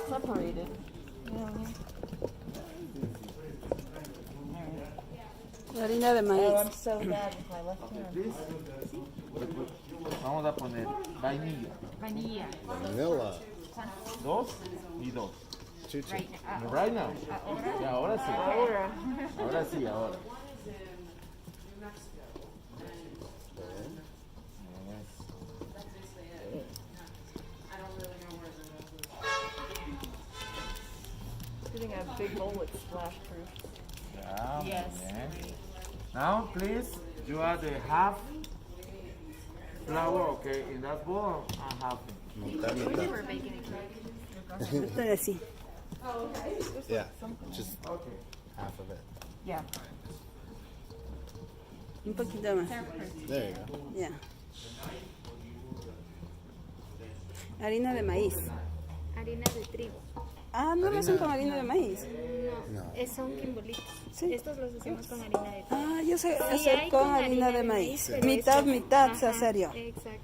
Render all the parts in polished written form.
separated. You know what I mean? Harina de maíz. Oh, I'm so bad with my left hand. Vamos a poner vainilla. Vanilla. Vanilla. Dos y dos. Two, two. Right now. Ya, ahora sí. Ahora. Ahora sí, ahora. Getting a big bowl that's splash proof. Yeah, Yes. man. Now, please, you add the half flour, okay, in that bowl, and half. Mitad, mitad. We're baking a cake. Estoy así. Yeah, just half of it. Yeah. Un poquito más. There you go. Ya. Harina de maíz. Harina de trigo. Ah, no lo hacen con harina de maíz. No. Son quimbolitos. Sí. Estos los hacemos con harina de trigo. Ah, yo sé Sí, hacer hay con harina de maíz. Mitad, pero mitad ajá, se hace yo. Exacto.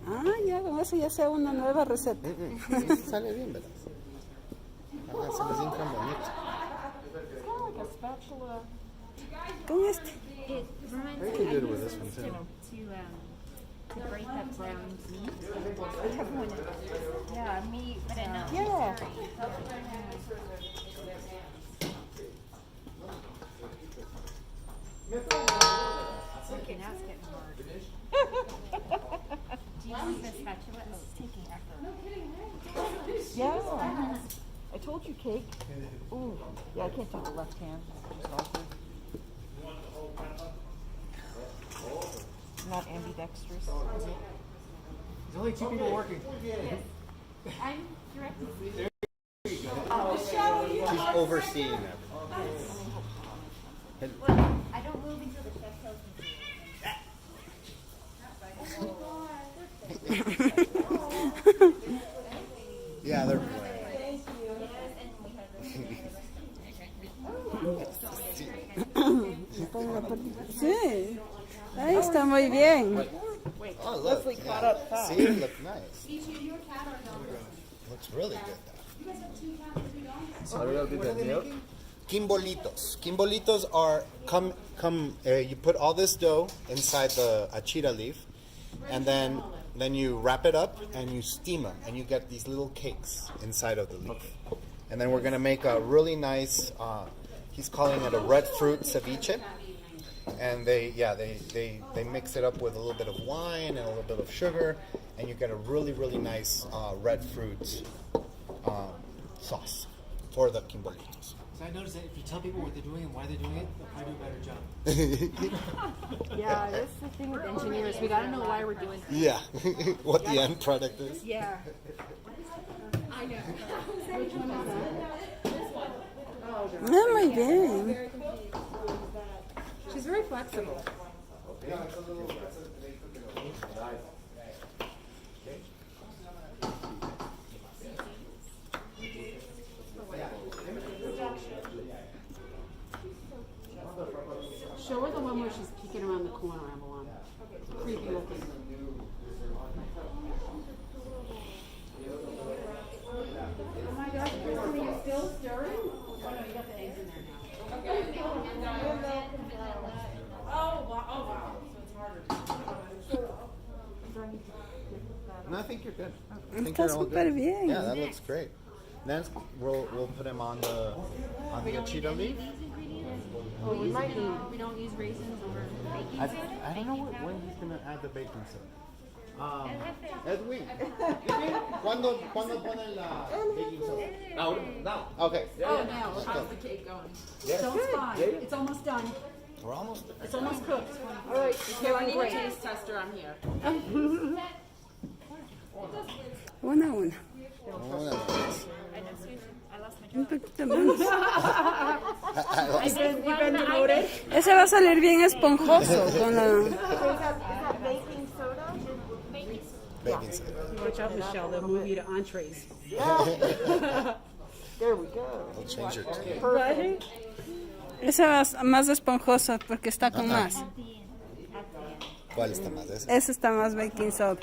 Ah, ya, con eso ya sé una nueva receta. Sale bien, ¿verdad? Ah, se les hincan bonito. It's kind of like a spatula. Con este. It reminds They me could do it with this one too. to break up ground meat. Yeah, meat. But I know. Yeah. Okay, now it's getting hard. Do you want the spatula? Oh, it's taking effort. Yeah. I told you cake. Ooh. Yeah, I can't do the left hand. Not ambidextrous. There's only two people working. I'm directing. He's overseeing everything. Well, I don't move until the chef tells me to. Yeah, they're playing. Sí. Ahí está muy bien. Oh, look. Leslie caught up fast. See, it looked nice. Looks really good, though. A little bit of milk. Quimbolitos. Quimbolitos are you put all this dough inside the achira leaf, and then you wrap it up and you steam them, and you get these little cakes inside of the leaf. And then we're gonna make a really nice. He's calling it a red fruit ceviche, and they mix it up with a little bit of wine and a little bit of sugar, and you get a really nice red fruit sauce for the quimbolitos. So I noticed that if you tell people what they're doing and why they're doing it, they'll probably do a better job. Yeah, that's the thing with engineers. We gotta know why we're doing things. Yeah, what the end product is. Yeah. I know. Which one is that? Ah, muy bien. She's very flexible. Show her the one where she's peeking around the corner, Evelyn. Creepy looking. Oh my gosh, Kristen, are you still stirring? Oh no, you got the eggs in there now. Okay. Oh wow. So it's harder. No, I think you're good. I think Está you're all súper good. bien. Yeah, that looks great. Then we'll put him on the achira leaf. Oh, we might need. We don't use raisins or baking soda. I don't know when he's gonna add the baking soda. Edwin, ¿cuándo ponen la baking soda? Now. Okay. Oh, now, how's the cake going? Yes. So it's fine. It's almost done. We're almost there. It's almost cooked. All right. So I need a taste tester. I'm here. Una a una. Un poquito menos. You've been demoted. Ese va a salir bien esponjoso con la... Is that baking soda? Baking soda. Watch out, Michelle. They'll move you to entrees. There we go. We'll change your tune. Perfect. Ese va más esponjoso porque está con más. ¿Cuál está más? ¿Ese? Ese está más baking soda.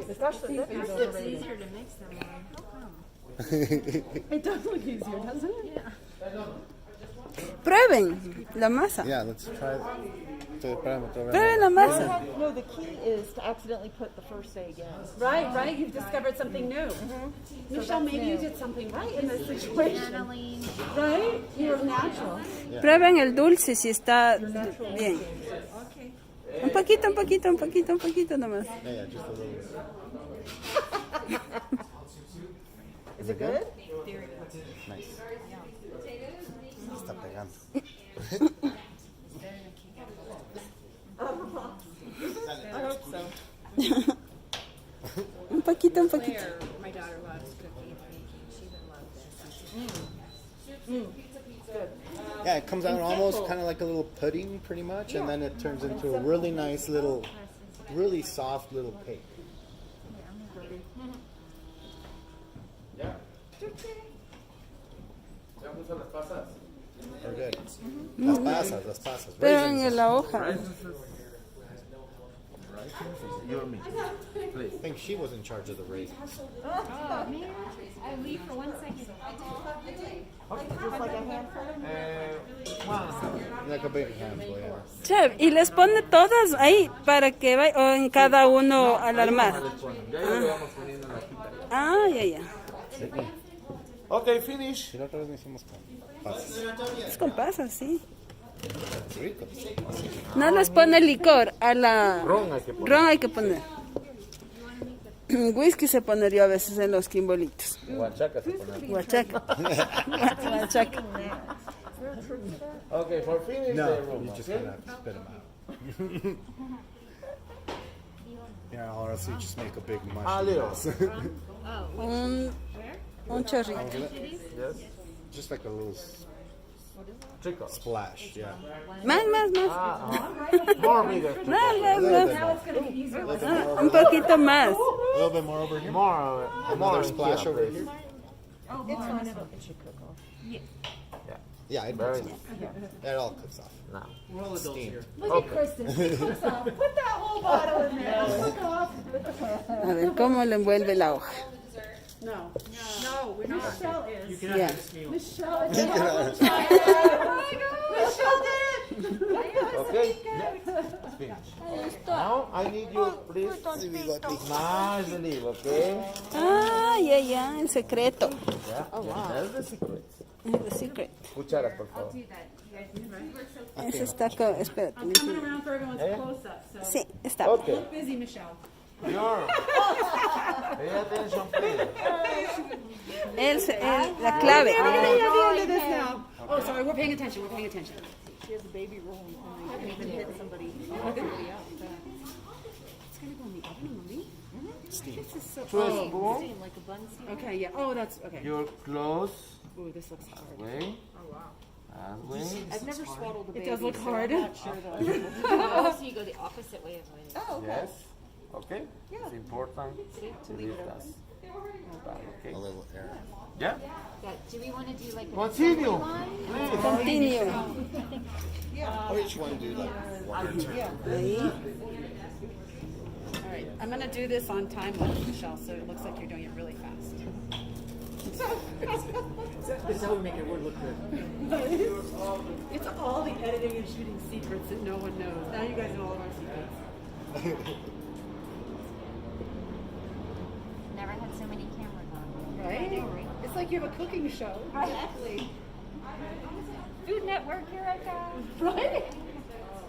Especially It's easier to mix them. How come? It does look easier, doesn't it? Prueben la masa. Yeah, let's try. Prueben la masa. No, the key is to accidentally put the first say again. Right. You've discovered something new. Michelle, maybe you did something right in this situation. Channeling. Right? You were natural. Prueben el dulce si está bien. Un poquito nomás. Yeah, just a little. Is it good? Nice. Está pegando. I hope so. Un poquito. My daughter loves cooking and baking. She would love this. Yeah, it comes out almost kind of like a little pudding, pretty much, and then it turns into a really nice little, really soft little cake. Yeah. ¿Ya puso las pasas? We're good. Las pasas. Pero Raisins. en la hoja. You and me, please. I think she was in charge of the raisins. Oh, man. I leave for 1 second. Just like a handful. One. Like a big handful, yeah. Chef, y les pone todas ahí para que vaya, o en cada uno al armar. Ya lo vamos poniendo en la hojita. Ah, ya. Okay, finish. Si la otra vez me hicimos con pasas. Es con pasas, sí. Rico. No les pone licor, a la Ron hay que poner. ron hay que poner. Whisky se pondría a veces en los quimbolitos. Huachaca se pone. Huachaca. Huachaca. Okay, for finish the No, room, you just okay? gotta spit them out. Yeah, or else you just make a big mush. little. Un chorrito. Yes. Just like a little Chicos. splash, yeah. Más. More bigger. Más. More. Un poquito más. A little bit more over here. More Another in splash here, over please. here. It's fine. It should cook off. Yeah, it Very cooks off. That all cooks off. Now. We're all adults here. Look at Kristen. She cooks off. Put that whole bottle in there. Cook off. A ver, ¿cómo le envuelve la hoja? No, we're not. Michelle is. You can have Yeah. this meal. Michelle is. Michelle did it. Okay. Finish. Now I need you, please. Nice leave, okay? Ah, ya, en secreto. Yeah. That's the secret. The secret. Cucharas, por favor. Eso está con... Espérate. I'm coming around for everyone's close-up, so. Sí, está. Okay. Keep busy, Michelle. Your. Pay attention, please. La clave. Look at this now. Oh, sorry, we're paying attention. She has a baby roll and you can even hit somebody. It's gonna go in the oven, Mommy. Steam. This is so. Two spoon. Like a bun seed. Okay, yeah. Oh, that's okay. Your close. Ooh, this looks hard. Way. That way. I've never swaddled a baby. It does look so hard. I'm not sure though. Oh, so you go the opposite way of mine. Oh, okay. Yes. Okay. It's important to leave that. Okay. A little air. Yeah. Do we want to do like a Continue. one? Please. Continue. Or each one do like one or two. Ahí. All right, I'm gonna do this on time with Michelle, so it looks like you're doing it really fast. This is how we make your word look good. It's all the editing and shooting secrets that no one knows. Now you guys know all of our secrets. Never had so many cameras on. Right? It's like you have a cooking show. Exactly. Food Network, here I come. Right?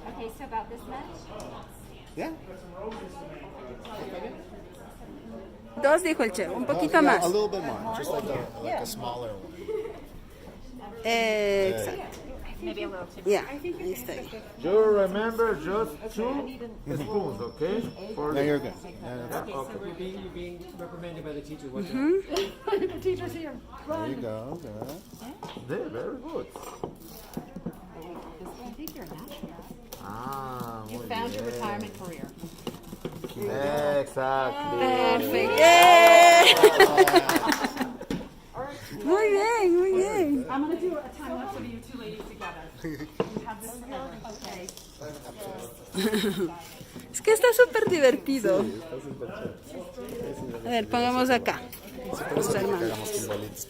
Okay, so about this much? Yeah. Dos, dijo el chef. Un poquito Yeah, más. a little bit more. Just like a smaller one. Exacto. Maybe a little too. Ya, ahí está. You remember just 2 spoons, okay? For No, the- you're good. Yeah, that's- Okay. You're being reprimanded by the teacher. Watch The teacher's here. There you go. Good. They're very good. I think you're a natural. Ah, You muy found your bien. retirement career. Exactly. Perfecto. ¡Eh! Muy bien. I'm gonna do a time lapse of you two ladies together. You have this forever. Okay. Es que está súper divertido. A ver, pongamos acá. Por eso Tus dije que hermanos. hagamos timbolitos.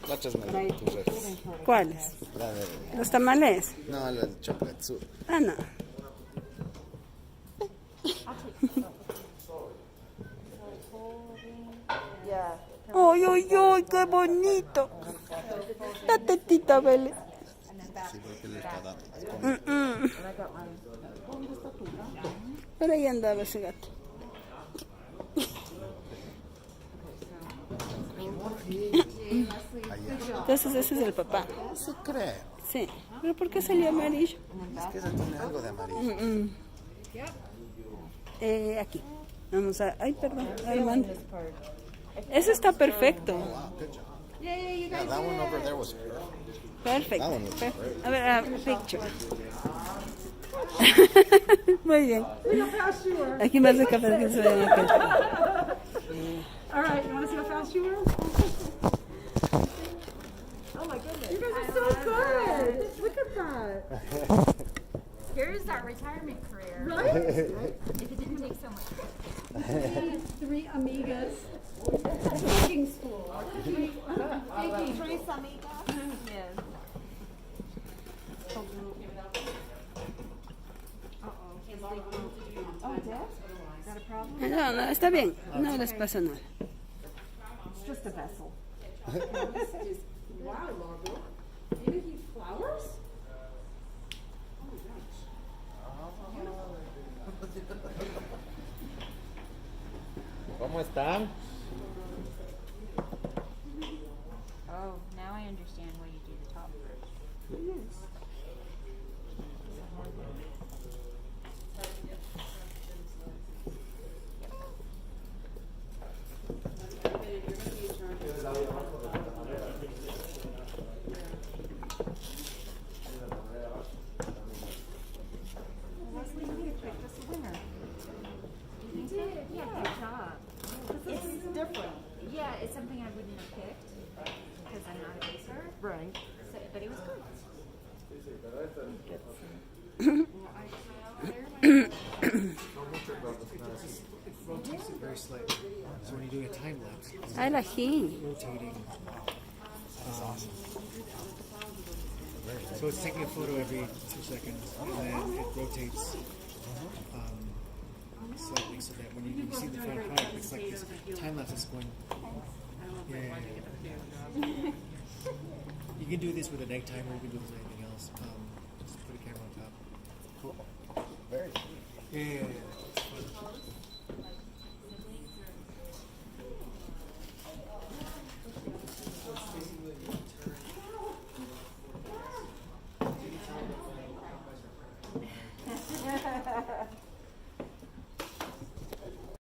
Muéstrame tus redes. ¿Cuáles? La de... ¿Los tamales? No, la de chocolate sur. Ah, no. Yeah. ¡Ay, ay, ay! ¡Qué bonito! La tetita, Bele. Sí, porque le está dando. Por ahí andaba ese gato. Entonces ese es el papá. No se cree. Sí. ¿Pero por qué salió amarillo? Es que esa tiene algo de amarillo. Aquí. Vamos a... Ay, perdón. Armando. Ese está perfecto. Wow, good job. Yeah, that one over there was perfect. Perfecto. That one was great. A ver, picture. Muy bien. Aquí más de café que se ve acá. All right, you want to see how fast you were? Oh my goodness. You guys are so good. Look at that. Here's that retirement career. Right? If it didn't take so much. Three amigas. Cooking school. Tres amigas. Yes. Oh, Dad? Got a problem? No, no, está bien. No les pasa nada. It's just a vessel. Wow, Margot. You eat flowers? ¿Cómo están? Oh, now I understand why you do the top first. Leslie, you need to pick us a winner. You did? Yeah, good job. It's different. Yeah, it's something I wouldn't have picked because I'm not a racer. Right. So, but it was good. It rotates it very slightly. So when you're doing a time lapse, it's Ay, la ají. rotating. That's awesome. So it's taking a photo every 2 seconds, and then it rotates slightly so that when you see the final product, it's like this time lapse is going. Yeah. You can do this with a night timer. You can do this with anything else. Just put a camera on top. Very Yeah.